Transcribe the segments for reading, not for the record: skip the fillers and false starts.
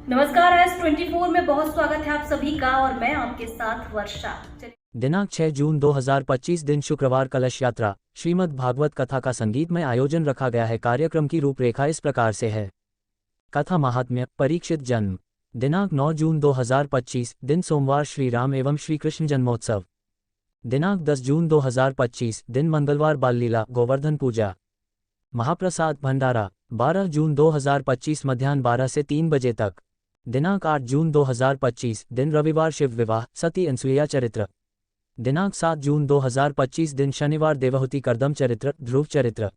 नमस्कार, S24 में बहुत स्वागत है आप सभी का और मैं आपके साथ वर्षा। दिनांक 6 जून 2025 दिन शुक्रवार कलश यात्रा श्रीमद् भागवत कथा का संगीतमय आयोजन रखा गया है। कार्यक्रम की रूपरेखा इस प्रकार से है। कथा महात्म्य परीक्षित जन्म। दिनांक 9 जून 2025 दिन सोमवार श्री राम एवं श्री कृष्ण जन्मोत्सव। दिनांक 10 जून 2025 दिन मंगलवार बाल लीला गोवर्धन पूजा। महाप्रसाद भंडारा 12 जून 2025 मध्याह्न 12 से 3 बजे तक। दिनांक 8 जून 2025 दिन रविवार शिव विवाह सती अनसुईया चरित्र। दिनांक 7 जून 2025 दिन शनिवार देवहूति कर्दम चरित्र ध्रुव चरित्र।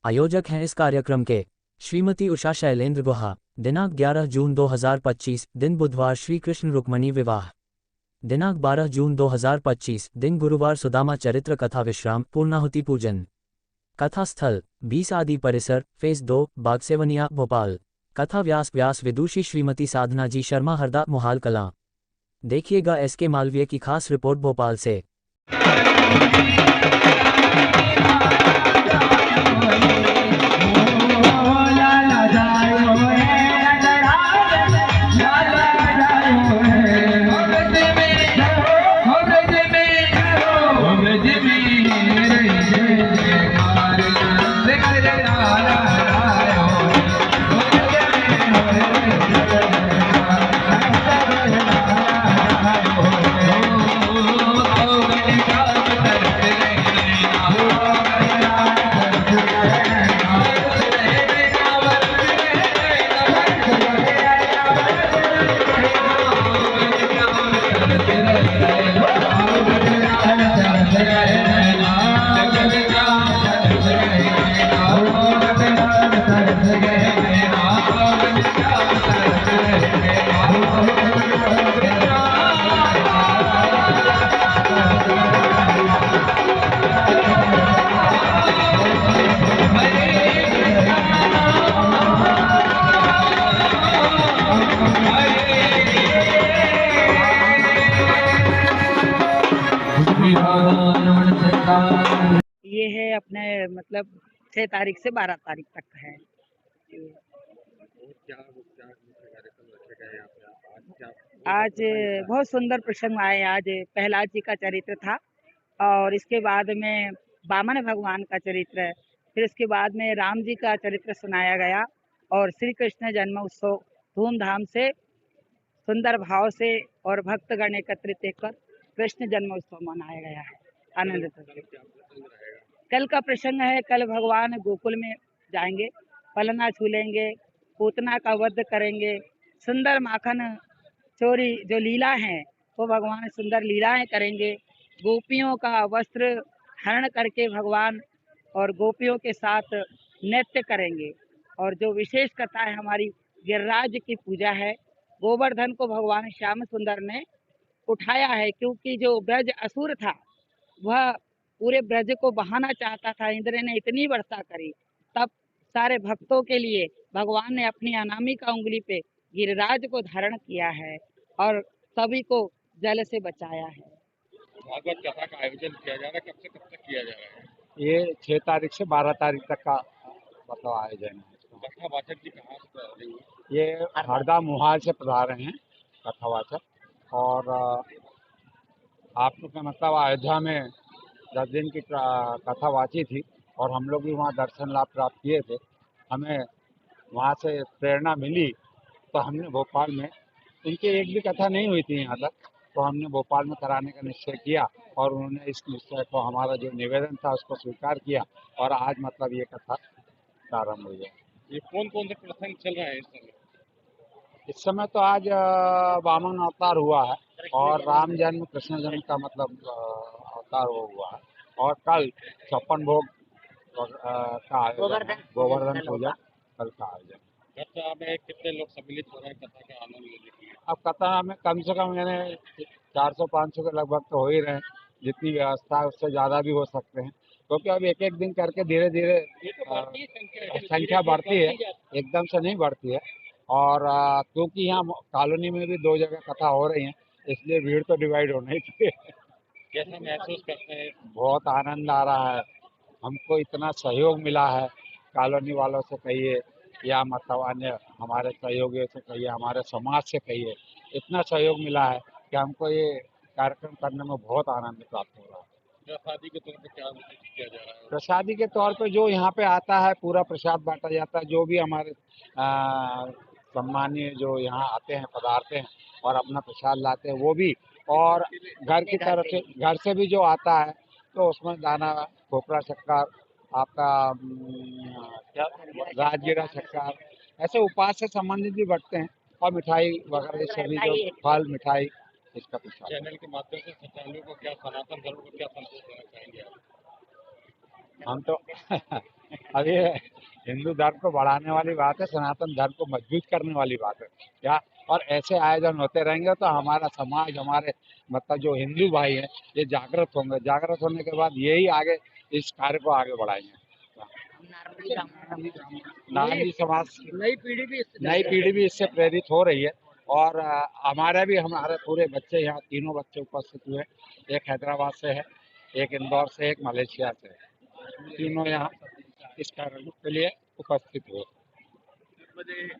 आयोजक हैं इस कार्यक्रम के श्रीमती उषा शैलेंद्र गुहा। दिनांक 11 जून 2025 दिन बुधवार श्री कृष्ण रुक्मणी विवाह। दिनांक 12 जून 2025 दिन गुरुवार सुदामा चरित्र कथा विश्राम पूर्णाहुति पूजन। कथा स्थल 20 आदि परिसर फेज 2 बागसेवनिया भोपाल। कथा व्यास विदुषी श्रीमती साधना जी शर्मा हरदा मोहाल कलां। देखिएगा SK मालवीय की खास रिपोर्ट भोपाल से। ये है अपने मतलब 6 तारीख से 12 तारीख तक है। आज बहुत सुंदर प्रसंग आए। आज प्रहलाद जी का चरित्र था और इसके बाद में वामन भगवान का चरित्र, फिर इसके बाद में राम जी का चरित्र सुनाया गया और श्री कृष्ण जन्म उत्सव धूमधाम से सुंदर भाव से और भक्तगण एकत्रित होकर कृष्ण जन्म उत्सव मनाया गया है आनंद। कल का प्रसंग है, कल भगवान गोकुल में जाएंगे, पलना झूलेंगे, पूतना का वध करेंगे, सुंदर माखन चोरी जो लीला है वो भगवान सुंदर लीलाएं करेंगे। गोपियों का वस्त्र हरण करके भगवान और गोपियों के साथ नृत्य करेंगे। और जो विशेष कथा है हमारी गिरिराज की पूजा है। गोवर्धन को भगवान श्याम सुंदर ने उठाया है क्योंकि जो ब्रज असुर था वह पूरे ब्रज को बहाना चाहता था। इंद्र ने इतनी वर्षा करी, तब सारे भक्तों के लिए भगवान ने अपनी अनामिका उंगली पे गिरिराज को धारण किया है और सभी को जल से बचाया है। भागवत कथा का आयोजन किया जा रहा है, कब से कब तक किया जा रहा है? ये 6 तारीख से 12 तारीख तक का मतलब आयोजन है। कथावाचक जी कहाँ से पधार रही है? ये हरदा मोहाल से पधार रहे हैं कथावाचक। और आप लोग का मतलब अयोध्या में 10 दिन की कथा वाची थी और हम लोग भी वहाँ दर्शन लाभ प्राप्त किए थे। हमें वहाँ से प्रेरणा मिली तो हमने भोपाल में, इनकी एक भी कथा नहीं हुई थी यहाँ तक, तो हमने भोपाल में कराने का निश्चय किया और उन्होंने इस निश्चय को, हमारा जो निवेदन था उसको स्वीकार किया और आज मतलब ये कथा प्रारंभ हुई है। ये कौन कौन से प्रसंग चल रहे हैं इस समय? इस समय तो आज वामन अवतार हुआ है और राम जन्म कृष्ण जन्म का मतलब अवतार हुआ है और कल 56 भोग का आयोजन, गोवर्धन पूजा कल का आयोजन। कथा में कितने लोग सम्मिलित हो रहे हैं कथा का आनंद लेने के लिए? अब कथा में कम से कम यानी 400-500 के लगभग तो हो ही रहे हैं। जितनी व्यवस्था है उससे ज़्यादा भी हो सकते हैं क्योंकि अब एक एक दिन करके धीरे धीरे संख्या बढ़ती है, एकदम से नहीं बढ़ती है। और क्योंकि यहाँ कॉलोनी में भी 2 जगह कथा हो रही है इसलिए भीड़ तो डिवाइड होना ही चाहिए। कैसा महसूस करते हैं? बहुत आनंद आ रहा है, हमको इतना सहयोग मिला है कॉलोनी वालों से कहिए या मतलब अन्य हमारे सहयोगियों से कहिए, हमारे समाज से कहिए, इतना सहयोग मिला है कि हमको ये कार्यक्रम करने में बहुत आनंद प्राप्त हो रहा है। प्रसादी के तौर पे क्या वितरित किया जा रहा है? प्रसादी के तौर पे जो यहाँ पे आता है पूरा प्रसाद बांटा जाता है। जो भी हमारे सम्मानीय जो यहाँ आते हैं, पधारते हैं और अपना प्रसाद लाते हैं वो भी, और घर की तरफ से, घर से भी जो आता है तो उसमें दाना, खोपरा शक्कर, आपका क्या राजगीरा शक्कर, ऐसे उपवास से संबंधित भी बटते हैं, और मिठाई वगैरह ये सभी जो फल मिठाई इसका प्रसाद। चैनल के माध्यम से श्रद्धालुओं को क्या, सनातन धर्म को क्या संदेश देना चाहेंगे आप? हम तो अभी हिंदू धर्म को बढ़ाने वाली बात है, सनातन धर्म को मजबूत करने वाली बात है क्या। और ऐसे आयोजन होते रहेंगे तो हमारा समाज, हमारे मतलब जो हिंदू भाई हैं ये जागृत होंगे। जागृत होने के बाद यही आगे इस कार्य को आगे बढ़ाएंगे। नारंगी समाज नई पीढ़ी भी इससे प्रेरित हो रही है। और हमारे पूरे बच्चे यहाँ, तीनों बच्चे उपस्थित हुए। एक हैदराबाद से है, एक इंदौर से, एक मलेशिया से है। तीनों यहाँ इस कार्यक्रम के लिए उपस्थित हुए।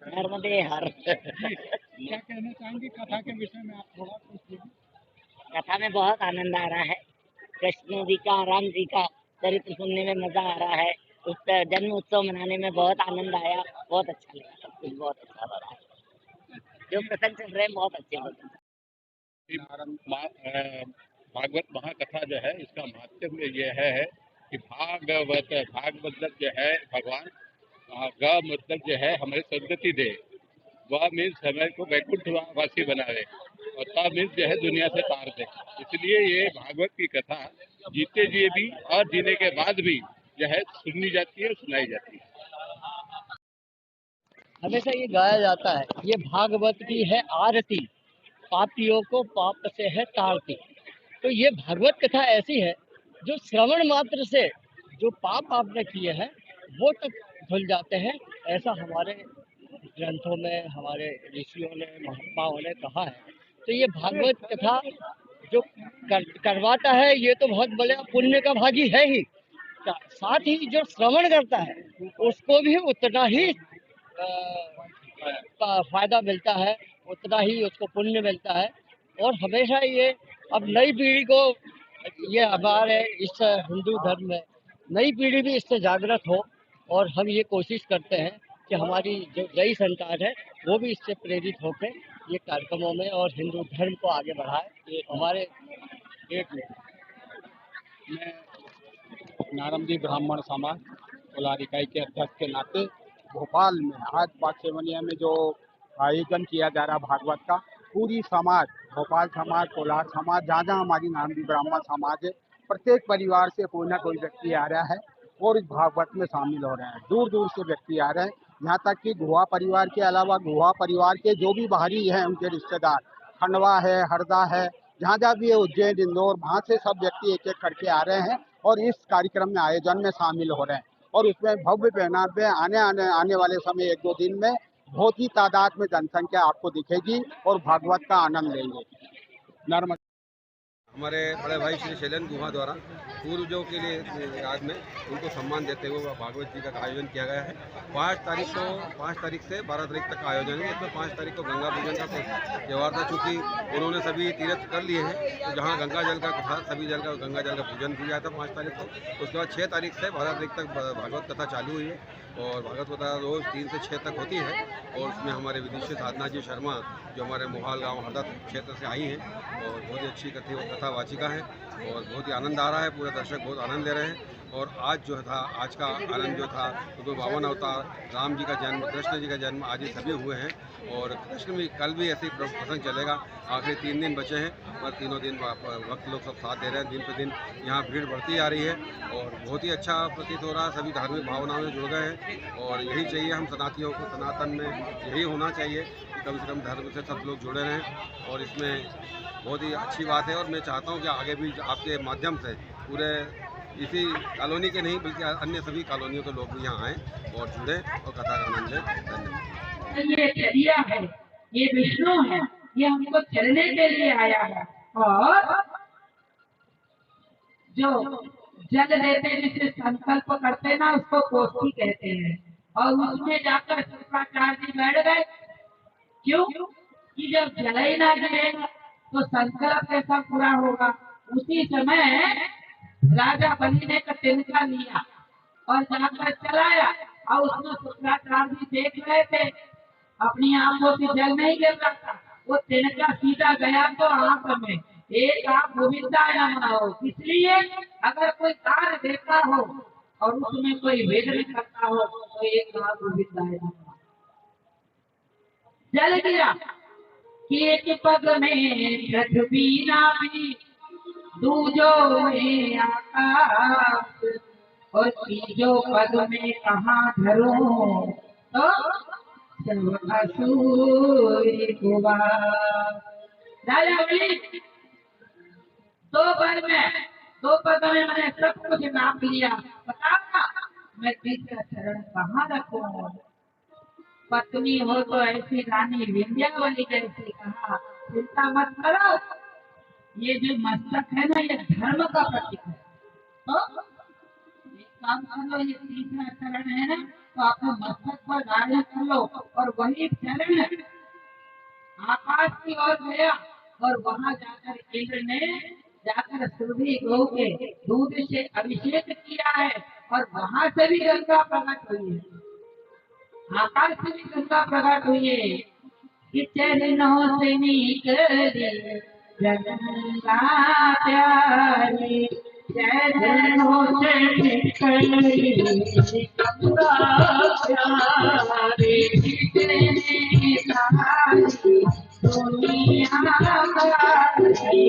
नर्मदे हर। क्या कहना चाहेंगे कथा के विषय में आप थोड़ा कुछ? कथा में बहुत आनंद आ रहा है। कृष्ण जी का, राम जी का चरित्र सुनने में मजा आ रहा है। उस जन्म उत्सव मनाने में बहुत आनंद आया, बहुत अच्छा लगा, सब कुछ बहुत अच्छा हो रहा है। जो प्रसंग चल रहे हैं बहुत अच्छे होते हैं। भागवत महाकथा जो है, इसका महत्व यह है कि भाग मतलब जो है भगवान, ग मतलब जो है हमारे सदगति दे, वह मीन्स हमें को वैकुंठ वासी बनावे, और ता मीन्स जो है दुनिया से तार दे। इसलिए ये भागवत की कथा जीते जी भी और जीने के बाद भी जो है सुननी जाती है, सुनाई जाती है। हमेशा ये गाया जाता है, ये भागवत की है आरती, पापियों को पाप से है तारती। तो ये भागवत कथा ऐसी है जो श्रवण मात्र से जो पाप आपने किए हैं वो तक धुल जाते हैं। ऐसा हमारे ग्रंथों में, हमारे ऋषियों ने, महात्माओं ने कहा है। तो ये भागवत कथा जो करवाता है ये तो बहुत बड़ा पुण्य का भागी है ही, साथ ही जो श्रवण करता है उसको भी उतना ही फायदा मिलता है, उतना ही उसको पुण्य मिलता है। और हमेशा ये अब नई पीढ़ी को, ये हमारे इस हिंदू धर्म में नई पीढ़ी भी इससे जागृत हो, और हम ये कोशिश करते हैं कि हमारी जो नई संतान है वो भी इससे प्रेरित होकर ये कार्यक्रमों में और हिंदू धर्म को आगे बढ़ाए। हमारे एक मैं नारंगी ब्राह्मण समाज कोलार इकाई के अध्यक्ष के नाते भोपाल में आज बागसेवनिया में जो आयोजन किया जा रहा भागवत का, पूरी समाज, भोपाल समाज, कोलार समाज, जहाँ जहाँ हमारी नारंगी ब्राह्मण समाज है, प्रत्येक परिवार से कोई ना कोई व्यक्ति आ रहा है और इस भागवत में शामिल हो रहे हैं। दूर दूर से व्यक्ति आ रहे हैं, यहाँ तक कि गुहा परिवार के अलावा गुहा परिवार के जो भी बाहरी हैं उनके रिश्तेदार, खंडवा है, हरदा है, जहाँ जहाँ भी है, उज्जैन, इंदौर, वहाँ से सब व्यक्ति एक एक करके आ रहे हैं और इस कार्यक्रम में, आयोजन में शामिल हो रहे हैं। और इसमें भव्य पैमाने पे आने वाले समय 1-2 दिन में बहुत ही तादाद में जनसंख्या आपको दिखेगी और भागवत का आनंद लेंगे। नर्मदा। हमारे बड़े भाई श्री शैलेंद्र गुहा द्वारा पूर्वजों के लिए याद में उनको सम्मान देते हुए भागवत जी का आयोजन किया गया है। 5 तारीख से 12 तारीख तक आयोजन है। इसमें 5 तारीख को गंगा पूजन का त्यौहार था, चूँकि उन्होंने सभी तीर्थ कर लिए हैं, तो जहाँ गंगा जल का था सभी गंगा जल का पूजन किया था 5 तारीख को। उसके बाद 6 तारीख से 12 तारीख तक भागवत कथा चालू हुई है, और भागवत कथा रोज़ 3 से 6 तक होती है। और उसमें हमारे विदिष्य साधना जी शर्मा जो हमारे मोहाल गाँव हरदा क्षेत्र से आई हैं, और बहुत ही अच्छी कथा वाचिका है, और बहुत ही आनंद आ रहा है। पूरे दर्शक बहुत आनंद ले रहे हैं। और आज जो था, आज का आनंद जो था, तो 52 अवतार, राम जी का जन्म, कृष्ण जी का जन्म आज ही सभी हुए हैं। और कृष्ण भी कल भी ऐसे ही प्रसंग चलेगा। आखिरी 3 दिन बचे हैं, और तीनों दिन भक्त लोग सब साथ दे रहे हैं। दिन पे दिन यहाँ भीड़ बढ़ती जा रही है, और बहुत ही अच्छा प्रतीत हो रहा है। सभी धार्मिक भावनाओं में जुड़ गए हैं, और यही चाहिए हम सनातियों को। सनातन में यही होना चाहिए, कम से कम धर्म से सब लोग जुड़े रहें, और इसमें बहुत ही अच्छी बात है। और मैं चाहता हूँ कि आगे भी आपके माध्यम से पूरे इसी कॉलोनी के नहीं बल्कि अन्य सभी कॉलोनियों के लोग भी यहाँ आएँ और जुड़ें और कथा का आनंद लें। धन्यवाद। ये चलिया है, ये विष्णु है, ये हमको चलने के लिए आया है। और जो जल देते जिसे संकल्प करते ना उसको कोष्ठी कहते हैं। और उसमें जाकर शुक्राचार्य जी बैठ गए। क्यों? कि जब जल ही ना गिरेगा तो संकल्प कैसा पूरा होगा। उसी समय राजा बलि ने का तिनका लिया और जाकर चलाया, और उसमें शुक्राचार्य जी देख रहे थे, अपनी आंखों से जल नहीं गिर रहा था, वो तिनका सीधा गया तो आंख में। एक आंख गोविंदाय नमः हो, इसलिए अगर कोई कार्य देता हो और उसमें कोई विघ्न करता हो तो एक आंख गोविंदाय नमः। जल गिरा कि एक पग में पृथ्वी नामी, दूजो में आकाश, और तीजो पद में कहाँ धरूं तो सब असुर हुआ। राजा बोली दो पद में मैंने सब कुछ नाप लिया, बताओ मैं तीसरा चरण कहाँ रखूं। पत्नी हो तो ऐसी रानी विंध्यावली जैसी, कहा चिंता मत करो, ये जो मस्तक है ना ये धर्म का प्रतीक है। तो एक काम करो, ये तीसरा चरण है ना तो अपने मस्तक पर धारण कर लो, और वही चरण आकाश की ओर गया, और वहां जाकर इंद्र ने जाकर सुरभि गौ के दूध से अभिषेक किया है, और वहां से भी गंगा प्रकट हुई है, आकाश से भी गंगा प्रकट हुई है। कि चरणों से निकली गंगा प्यारी, चरणों से निकली गंगा प्यारी, जिसने सारी दुनिया गाई,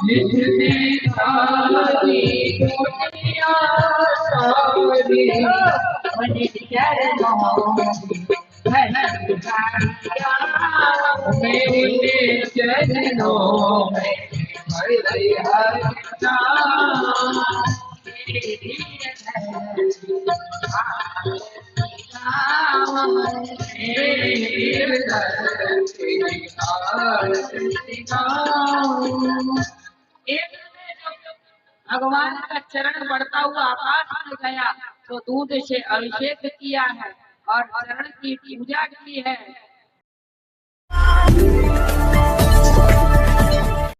जिसने सारी दुनिया गाई, मन चरणों मेरे चरणों में हरि हरि भगवान का चरण बढ़ता हुआ आकाश में गया तो दूध से अभिषेक किया है और चरण की पूजा की है।